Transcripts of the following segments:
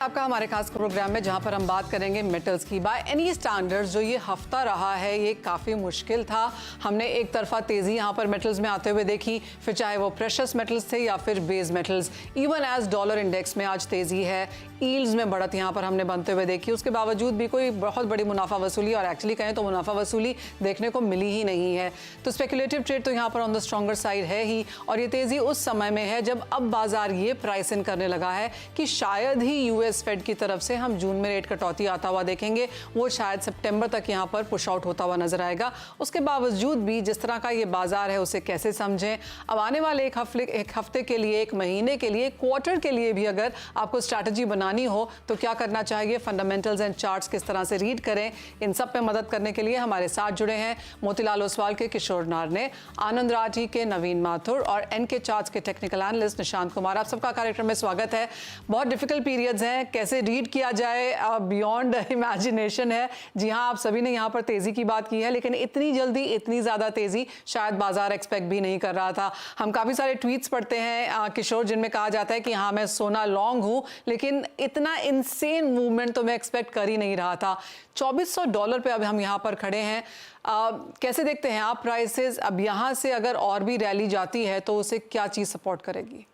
आपका हमारे खास प्रोग्राम में जहां पर हम बात करेंगे मेटल्स की। बाय एनी स्टैंडर्ड्स जो ये हफ्ता रहा है ये काफ़ी मुश्किल था। हमने एक तरफा तेज़ी यहां पर मेटल्स में आते हुए देखी, फिर चाहे वो प्रेशस मेटल्स थे या फिर base metals. Even as dollar index में आज तेज़ी है, ईल्ड्स में बढ़त यहां पर हमने बनते हुए देखी। उसके बावजूद भी कोई बहुत बड़ी मुनाफा वसूली, और एक्चुअली कहें तो मुनाफा वसूली देखने को मिली ही नहीं है। तो स्पेकुलेटिव ट्रेड तो यहाँ पर ऑन द स्ट्रॉन्गर साइड है ही, और ये तेज़ी उस समय में है जब अब बाजार ये प्राइस इन करने लगा है कि शायद ही यूएस फेड की तरफ से हम जून में रेट कटौती आता हुआ देखेंगे। वो शायद सितंबर तक यहाँ पर पुश आउट होता हुआ नजर आएगा। उसके बावजूद भी जिस तरह का ये बाजार है उसे कैसे समझें। अब आने वाले एक हफ्ते के लिए, एक महीने के लिए, क्वार्टर के लिए भी अगर आपको स्ट्रैटेजी बनानी हो तो क्या करना चाहिए, फंडामेंटल्स एंड चार्ट्स किस तरह से रीड करें, इन सब पे मदद करने के लिए हमारे साथ जुड़े हैं मोतीलाल ओसवाल के किशोर नारने, आनंद राठी के नवीन माथुर और एनके चार्ट्स के टेक्निकल एनालिस्ट निशांत कुमार। आप सबका कार्यक्रम में स्वागत है। बहुत डिफिकल्ट पीरियड्स हैं, कैसे रीड किया जाए बियॉन्ड इमेजिनेशन है। जी हाँ, आप सभी ने यहाँ पर तेजी की बात की है, लेकिन इतनी जल्दी इतनी ज्यादा तेजी शायद बाजार एक्सपेक्ट भी नहीं कर रहा था। हम काफी सारे ट्वीट्स पढ़ते हैं किशोर, जिनमें कहा जाता है कि हाँ मैं सोना लॉन्ग हूं, लेकिन इतना इनसेन मूवमेंट तो मैं एक्सपेक्ट कर ही नहीं रहा था। $2400 पे अब हम यहाँ पर खड़े हैं। कैसे देखते हैं आप प्राइसेस? अब यहाँ से अगर और भी रैली जाती है तो उसे क्या चीज सपोर्ट करेगी?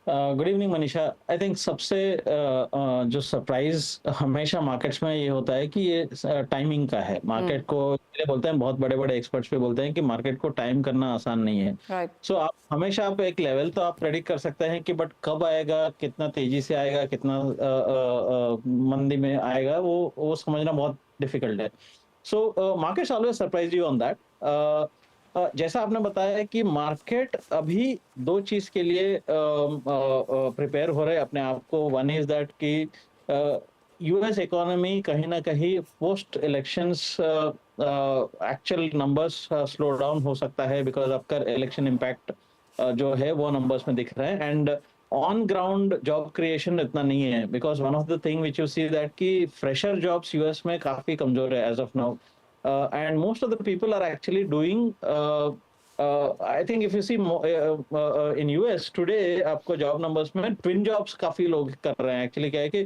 Good evening Manisha. I think सबसे जो सरप्राइज हमेशा मार्केट्स में ये होता है कि ये टाइमिंग का है। मार्केट को इसलिए बोलते हैं, बहुत बड़े बड़े एक्सपर्ट्स भी बोलते हैं कि मार्केट को टाइम करना आसान नहीं है। राइट। सो आप हमेशा आप एक लेवल तो आप प्रेडिक्ट कर सकते हैं कि बट कब आएगा, कितना तेजी से आएगा, कितना मंदी में आएगा, वो समझना बहुत डिफिकल्ट है। सो markets always surprise you on that. जैसा आपने बताया कि मार्केट अभी दो चीज के लिए प्रिपेयर हो रहे हैं अपने आप को। वन इज दैट कि यूएस इकोनॉमी कहीं ना कहीं post elections actual numbers slow down हो सकता है, बिकॉज आपका इलेक्शन इम्पैक्ट जो है वो नंबर्स में दिख रहा है। And on ground job creation इतना नहीं है, because one of the thing which you see that कि फ्रेशर जॉब्स यूएस में काफी कमजोर है as of now. And most of the people are actually doing I think if you see in US today आपको job numbers में twin jobs काफी लोग कर रहे हैं। एक्चुअली क्या है कि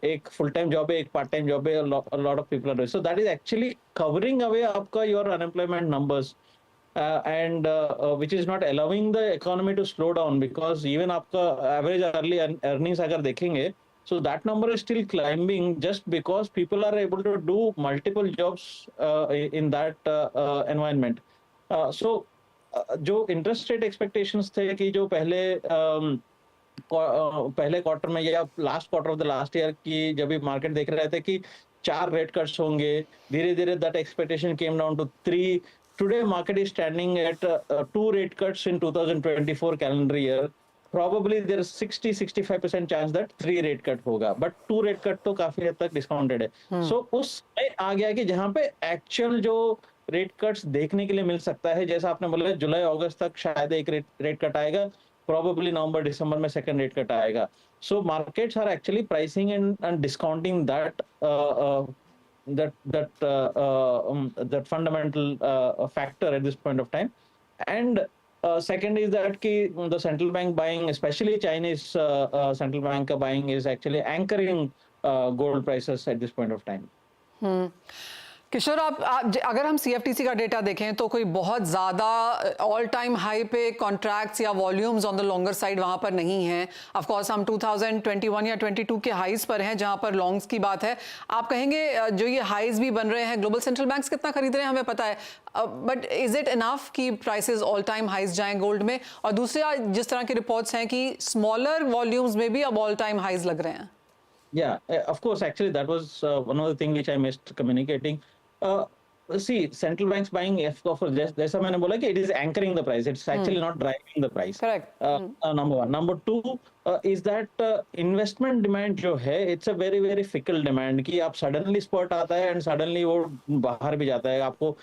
एक फुल टाइम जॉब है, एक पार्ट टाइम जॉब है, lot of people are doing, so that is actually covering away आपका your unemployment numbers and which is not allowing the economy to slow down, because even आपका average early earnings अगर देखेंगे, so that number is still climbing just because people are able to do multiple jobs in that environment. So जो interest rate expectations थे कि जो पहले quarter में या last quarter of the last year की जब भी मार्केट देख रहे थे कि 4 रेट कट्स होंगे, धीरे धीरे that expectation came down to 3. Today market is standing at 2 rate cuts in 2024 calendar year. Probably there is 60-65% chance that 3 rate cut होगा, but 2 rate cut तो काफी हद तक डिस्काउंटेड है। So उसमें आ गया कि जहां पे एक्चुअल जो रेट कट्स देखने के लिए मिल सकता है, जैसा आपने बोला जुलाई अगस्त तक शायद एक रेट कट आएगा, probably नवंबर दिसंबर में सेकंड रेट कट आएगा। So markets are actually pricing and discounting that fundamental factor at this point of time. And second is that the central bank buying, especially Chinese central bank buying, is actually anchoring gold prices at this point of time. किशोर, आप अगर हम CFTC का data देखें तो कोई बहुत ज़्यादा all time high पे कॉन्ट्रैक्ट्स या volumes on the longer side वहाँ पर नहीं हैं। ऑफ कोर्स हम 2021 या 22 के हाइज पर हैं जहाँ पर लॉन्ग्स की बात है। आप कहेंगे जो ये हाइज भी बन रहे हैं, ग्लोबल सेंट्रल बैंक्स कितना खरीद रहे हैं हमें पता है, बट इज इट इनफ कि प्राइसेस ऑल टाइम हाइज जाएं गोल्ड में? और दूसरा, जिस तरह की रिपोर्ट्स हैं कि स्मॉलर वॉल्यूम्स में भी अब ऑल टाइम हाइज लग रहे हैं। Yeah, of course. Actually, that was one of the things which I missed communicating. See, central banks buying, of course, जैसा मैंने बोला कि it is anchoring the price. It's actually not driving the price. Correct. Number one. Number two is that investment demand जो है, it's a very very fickle demand कि आप suddenly spot आता है and suddenly वो बाहर भी जाता है। आपको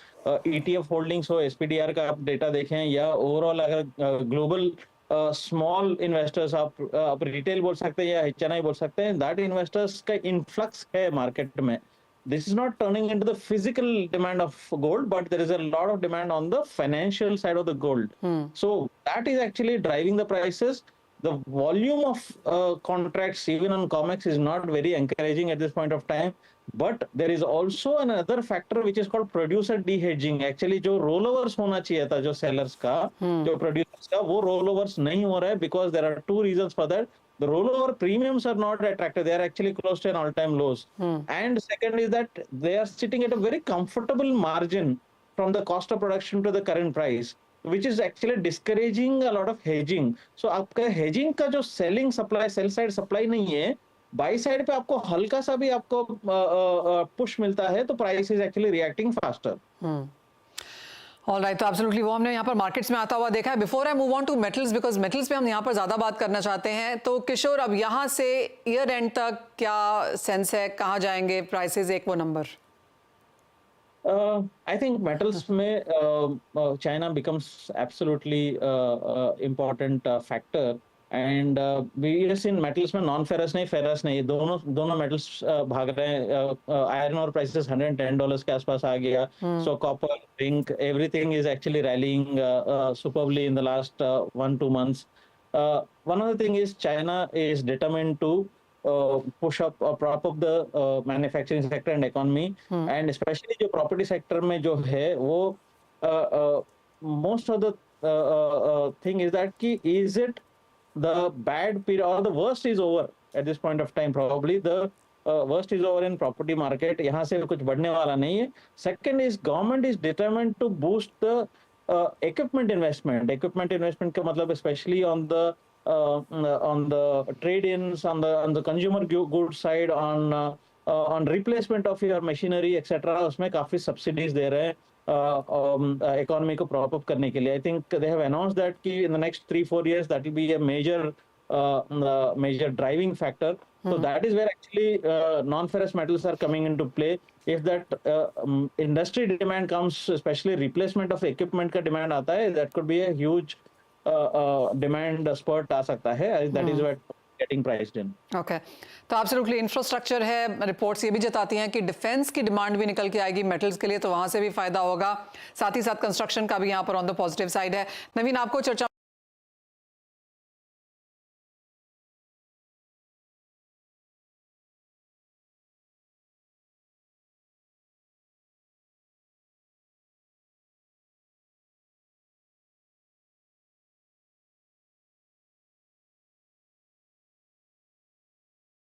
ETF holdings हो, SPDR का आप डेटा देखें, या overall अगर global स्मॉल इन्वेस्टर्स, आप रिटेल बोल सकते हैं या HNI बोल सकते हैं, दैट इन्वेस्टर्स का इन्फ्लक्स है मार्केट में। This is not turning into the physical demand of gold, but there is a lot of demand on the financial side of the gold. So that is actually driving the prices. the volume of contracts even on COMEX is not very encouraging at this point of time. But there is also another factor which is called producer de-hedging. Actually जो rollovers होना चाहिए था जो sellers का, जो producers का, वो rollovers नहीं हो रहा है because there are two reasons for that. The rollover premiums are not attractive. They are actually close to an all-time lows. And second is that they are sitting at a very comfortable margin from the cost of production to the current price, which is actually discouraging a lot of hedging. So आपका hedging का जो selling supply, sell side supply नहीं है, by side पे आपको हल्का सा भी आपको पुश मिलता है तो price is actually reacting faster. Alright, तो एब्सोल्युटली वो हमने यहाँ पर मार्केट्स में आता हुआ देखा है. Before I move on to metals, because metals पे हम यहाँ पर ज़्यादा बात करना चाहते हैं, तो किशोर अब यहाँ से ईयर एंड तक क्या सेंस है, कहाँ जाएंगे प्राइसेस, एक वो नंबर? I think metals में China becomes absolutely important factor. And we have seen metals में नॉन फेरस नहीं, फेरस नहीं, दोनों मेटल्स भाग रहे हैं. आयरन और प्राइसेस $110 के आसपास आ गया. सो copper, zinc, everything is actually railing superbly in the last 1-2 months. One of the thing is China is determined to push up or prop up the manufacturing sector and economy, and especially जो property sector में जो है वो most of the thing is that कि is it the bad period or the worst is over at this point of time. Probably the worst is over in property market. यहाँ से कुछ बढ़ने वाला नहीं है. Second is government is determined to boost the equipment investment. Equipment investment का मतलब especially on the trade-ins, on the consumer goods side, on replacement of your machinery etc. उसमें काफी subsidies दे रहे हैं economy को prop up करने के लिए. I think they have announced that कि in the next 3-4 years that will be a major driving factor. So that is where actually non-ferrous metals are coming into play. If that industry demand comes, especially replacement of equipment का demand आता है, that could be a huge demand spurt आ सकता है. That is what getting priced in. Okay. तो absolutely infrastructure है, reports ये भी जताती हैं कि डिफेंस की डिमांड भी निकल के आएगी मेटल्स के लिए, तो वहां से भी फायदा होगा. साथ ही साथ कंस्ट्रक्शन का भी यहाँ पर ऑन द पॉजिटिव साइड है. नवीन, आपको चर्चा